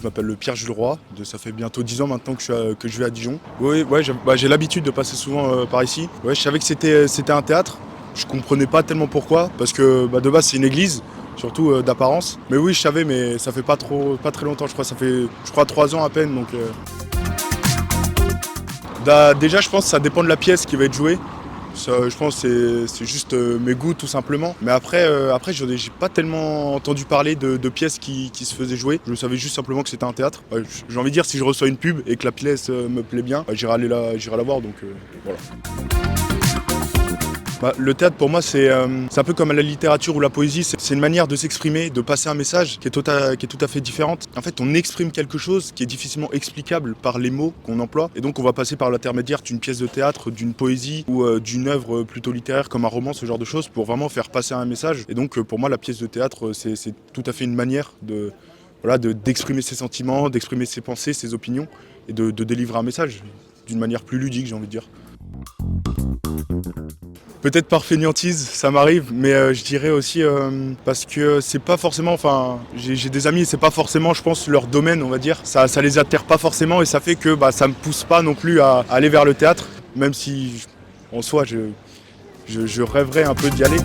je m'appelle Pierre-Jules Roy. Ça fait bientôt 10 ans maintenant que je vais à Dijon. Oui, ouais, j'ai l'habitude de passer souvent par ici. Ouais, je savais que c'était un théâtre. Je comprenais pas tellement pourquoi, parce que de base c'est une église, surtout d'apparence. Mais oui, je savais, mais ça fait pas très longtemps, je crois. Ça fait, 3 ans à peine. Donc, déjà, je pense que ça dépend de la pièce qui va être jouée. Ça, je pense que c'est juste mes goûts tout simplement. Mais après j'ai pas tellement entendu parler de pièces qui se faisaient jouer. Je savais juste simplement que c'était un théâtre. J'ai envie de dire, si je reçois une pub et que la pièce me plaît bien, j'irai la voir. Donc voilà. Le théâtre pour moi c'est un peu comme la littérature ou la poésie, c'est une manière de s'exprimer, de passer un message qui est tout à fait différente. En fait on exprime quelque chose qui est difficilement explicable par les mots qu'on emploie et donc on va passer par l'intermédiaire d'une pièce de théâtre, d'une poésie ou d'une œuvre plutôt littéraire comme un roman, ce genre de choses pour vraiment faire passer un message. Et donc pour moi la pièce de théâtre c'est tout à fait une manière d'exprimer ses sentiments, d'exprimer ses pensées, ses opinions et de délivrer un message d'une manière plus ludique, j'ai envie de dire. Peut-être par fainéantise, ça m'arrive, mais je dirais aussi parce que c'est pas forcément, j'ai des amis, c'est pas forcément, je pense, leur domaine, on va dire. Ça les attire pas forcément et ça fait que ça me pousse pas non plus à aller vers le théâtre, même si en soi je rêverais un peu d'y aller.